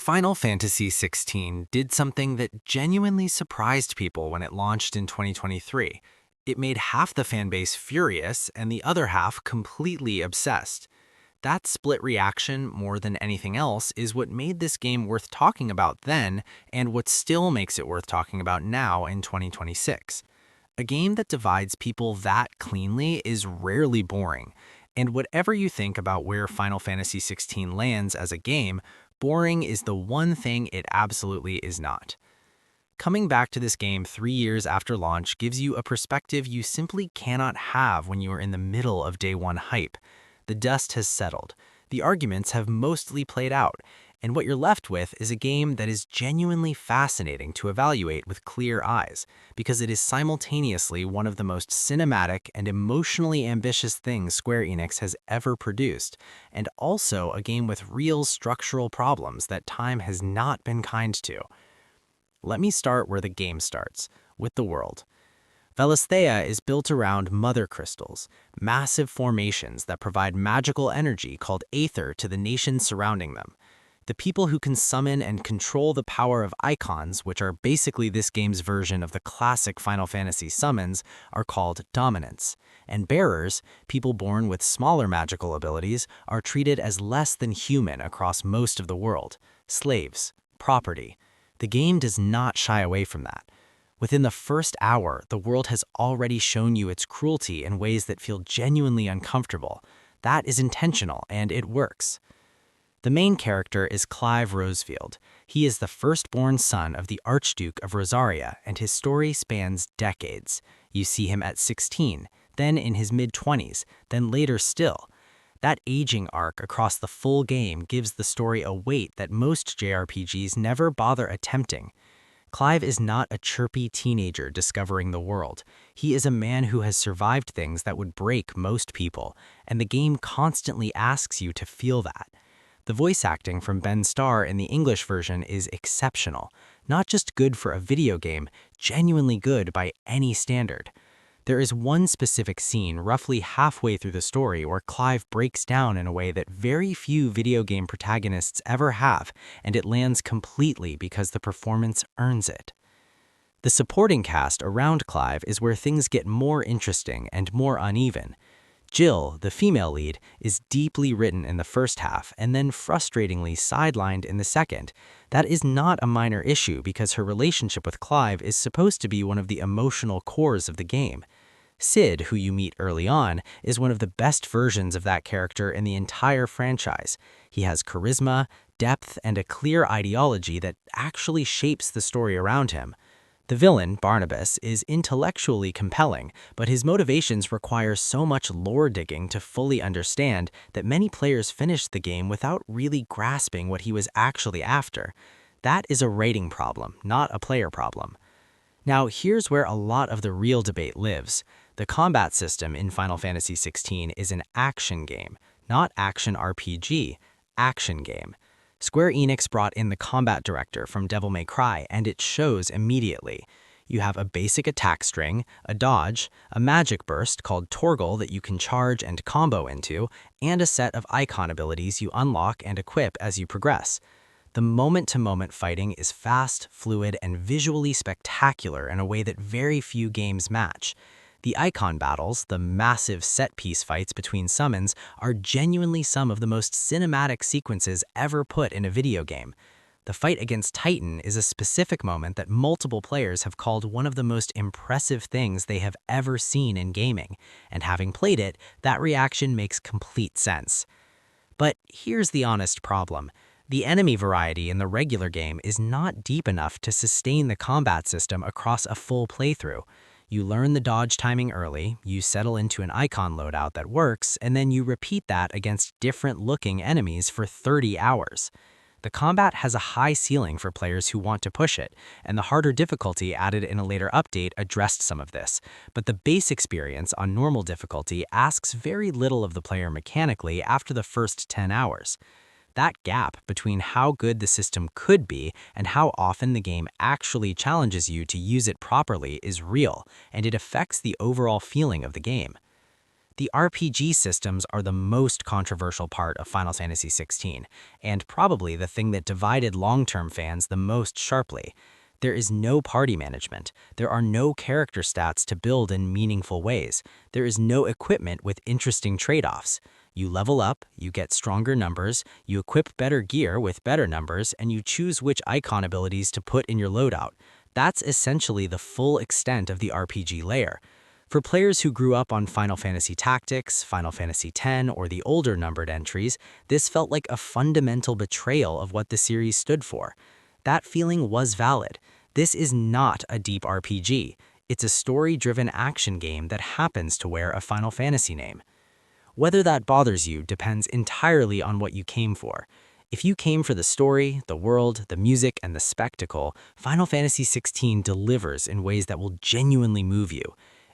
Final Fantasy XVI did something that genuinely surprised people when it launched in 2023. It made half the fanbase furious and the other half completely obsessed. That split reaction, more than anything else, is what made this game worth talking about then and what still makes it worth talking about now in 2026. A game that divides people that cleanly is rarely boring, and whatever you think about where Final Fantasy XVI lands as a game, boring is the one thing it absolutely is not. Coming back to this game 3 years after launch gives you a perspective you simply cannot have when you are in the middle of day one hype. The dust has settled, the arguments have mostly played out, and what you're left with is a game that is genuinely fascinating to evaluate with clear eyes, because it is simultaneously one of the most cinematic and emotionally ambitious things Square Enix has ever produced, and also a game with real structural problems that time has not been kind to. Let me start where the game starts, with the world. Valisthea is built around mother crystals, massive formations that provide magical energy called aether to the nations surrounding them. The people who can summon and control the power of icons, which are basically this game's version of the classic Final Fantasy summons, are called dominants. And bearers, people born with smaller magical abilities, are treated as less than human across most of the world. Slaves, property. The game does not shy away from that. Within the first hour, the world has already shown you its cruelty in ways that feel genuinely uncomfortable. That is intentional, and it works. The main character is Clive Rosefield. He is the firstborn son of the Archduke of Rosaria, and his story spans decades. You see him at 16, then in his mid-20s, then later still. That aging arc across the full game gives the story a weight that most JRPGs never bother attempting. Clive is not a chirpy teenager discovering the world. He is a man who has survived things that would break most people, and the game constantly asks you to feel that. The voice acting from Ben Starr in the English version is exceptional. Not just good for a video game, genuinely good by any standard. There is one specific scene roughly halfway through the story where Clive breaks down in a way that very few video game protagonists ever have, and it lands completely because the performance earns it. The supporting cast around Clive is where things get more interesting and more uneven. Jill, the female lead, is deeply written in the first half and then frustratingly sidelined in the second. That is not a minor issue because her relationship with Clive is supposed to be one of the emotional cores of the game. Sid, who you meet early on, is one of the best versions of that character in the entire franchise. He has charisma, depth, and a clear ideology that actually shapes the story around him. The villain, Barnabas, is intellectually compelling, but his motivations require so much lore digging to fully understand that many players finish the game without really grasping what he was actually after. That is a writing problem, not a player problem. Now, here's where a lot of the real debate lives. The combat system in Final Fantasy XVI is an action game, not action RPG, action game. Square Enix brought in the combat director from Devil May Cry, and it shows immediately. You have a basic attack string, a dodge, a magic burst called Torgal that you can charge and combo into, and a set of icon abilities you unlock and equip as you progress. The moment-to-moment fighting is fast, fluid, and visually spectacular in a way that very few games match. The icon battles, the massive set-piece fights between summons, are genuinely some of the most cinematic sequences ever put in a video game. The fight against Titan is a specific moment that multiple players have called one of the most impressive things they have ever seen in gaming, and having played it, that reaction makes complete sense. But here's the honest problem. The enemy variety in the regular game is not deep enough to sustain the combat system across a full playthrough. You learn the dodge timing early, you settle into an icon loadout that works, and then you repeat that against different-looking enemies for 30 hours. The combat has a high ceiling for players who want to push it, and the harder difficulty added in a later update addressed some of this, but the base experience on normal difficulty asks very little of the player mechanically after the first 10 hours. That gap between how good the system could be and how often the game actually challenges you to use it properly is real, and it affects the overall feeling of the game. The RPG systems are the most controversial part of Final Fantasy XVI, and probably the thing that divided long-term fans the most sharply. There is no party management. There are no character stats to build in meaningful ways. There is no equipment with interesting trade-offs. You level up, you get stronger numbers, you equip better gear with better numbers, and you choose which icon abilities to put in your loadout. That's essentially the full extent of the RPG layer. For players who grew up on Final Fantasy Tactics, Final Fantasy X, or the older numbered entries, this felt like a fundamental betrayal of what the series stood for. That feeling was valid. This is not a deep RPG. It's a story-driven action game that happens to wear a Final Fantasy name. Whether that bothers you depends entirely on what you came for. If you came for the story, the world, the music, and the spectacle, Final Fantasy XVI delivers in ways that will genuinely move you.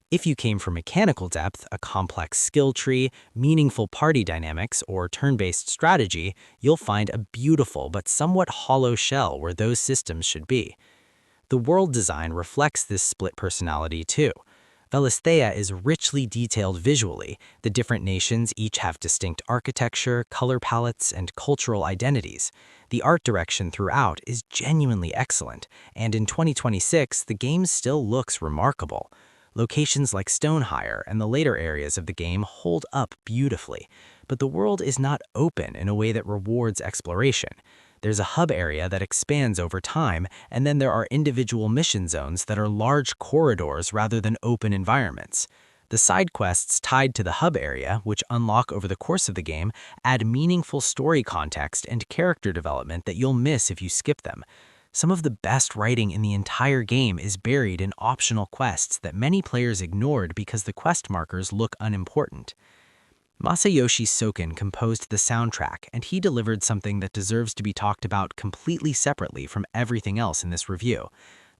If you came for mechanical depth, a complex skill tree, meaningful party dynamics, or turn-based strategy, you'll find a beautiful but somewhat hollow shell where those systems should be. The world design reflects this split personality too. Valisthea is richly detailed visually. The different nations each have distinct architecture, color palettes, and cultural identities. The art direction throughout is genuinely excellent, and in 2026, the game still looks remarkable. Locations like Stonehire and the later areas of the game hold up beautifully, but the world is not open in a way that rewards exploration. There's a hub area that expands over time, and then there are individual mission zones that are large corridors rather than open environments. The side quests tied to the hub area, which unlock over the course of the game, add meaningful story context and character development that you'll miss if you skip them. Some of the best writing in the entire game is buried in optional quests that many players ignored because the quest markers look unimportant. Masayoshi Soken composed the soundtrack, and he delivered something that deserves to be talked about completely separately from everything else in this review.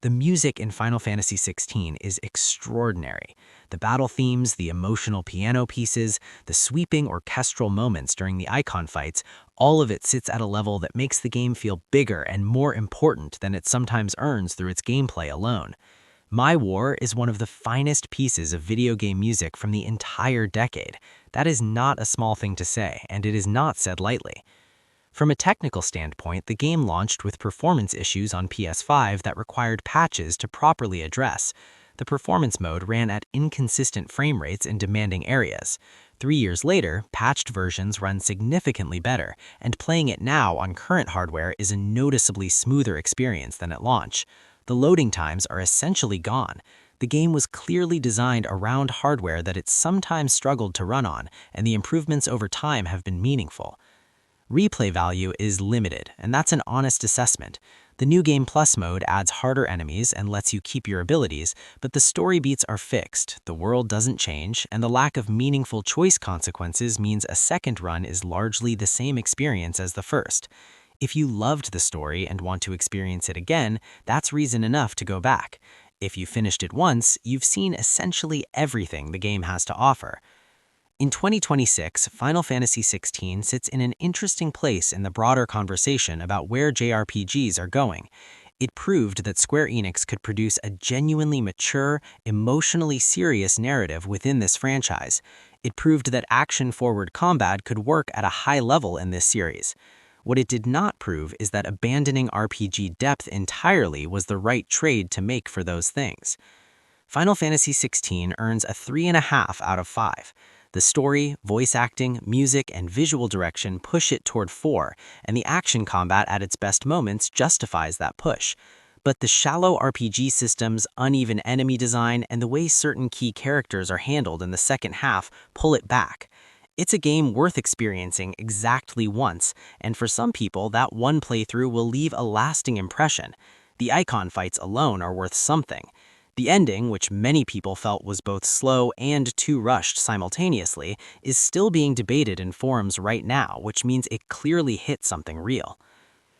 The music in Final Fantasy XVI is extraordinary. The battle themes, the emotional piano pieces, the sweeping orchestral moments during the icon fights, all of it sits at a level that makes the game feel bigger and more important than it sometimes earns through its gameplay alone. My War is one of the finest pieces of video game music from the entire decade. That is not a small thing to say, and it is not said lightly. From a technical standpoint, the game launched with performance issues on PS5 that required patches to properly address. The performance mode ran at inconsistent frame rates in demanding areas. 3 years later, patched versions run significantly better, and playing it now on current hardware is a noticeably smoother experience than at launch. The loading times are essentially gone. The game was clearly designed around hardware that it sometimes struggled to run on, and the improvements over time have been meaningful. Replay value is limited, and that's an honest assessment. The New Game Plus mode adds harder enemies and lets you keep your abilities, but the story beats are fixed, the world doesn't change, and the lack of meaningful choice consequences means a second run is largely the same experience as the first. If you loved the story and want to experience it again, that's reason enough to go back. If you finished it once, you've seen essentially everything the game has to offer. In 2026, Final Fantasy XVI sits in an interesting place in the broader conversation about where JRPGs are going. It proved that Square Enix could produce a genuinely mature, emotionally serious narrative within this franchise. It proved that action-forward combat could work at a high level in this series. What it did not prove is that abandoning RPG depth entirely was the right trade to make for those things. Final Fantasy XVI earns a 3.5 out of 5. The story, voice acting, music, and visual direction push it toward 4, and the action combat at its best moments justifies that push. But the shallow RPG systems, uneven enemy design, and the way certain key characters are handled in the second half pull it back. It's a game worth experiencing exactly once, and for some people, that one playthrough will leave a lasting impression. The icon fights alone are worth something. The ending, which many people felt was both slow and too rushed simultaneously, is still being debated in forums right now, which means it clearly hit something real.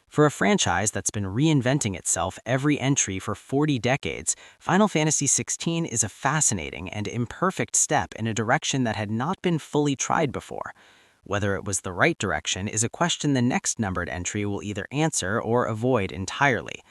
For a franchise that's been reinventing itself every entry for 40 decades, Final Fantasy XVI is a fascinating and imperfect step in a direction that had not been fully tried before. Whether it was the right direction is a question the next numbered entry will either answer or avoid entirely.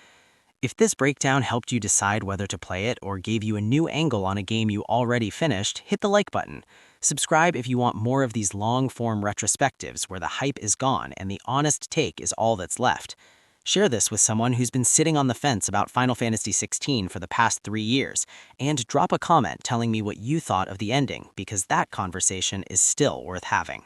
If this breakdown helped you decide whether to play it or gave you a new angle on a game you already finished, hit the like button. Subscribe if you want more of these long-form retrospectives where the hype is gone and the honest take is all that's left. Share this with someone who's been sitting on the fence about Final Fantasy XVI for the past 3 years, and drop a comment telling me what you thought of the ending, because that conversation is still worth having.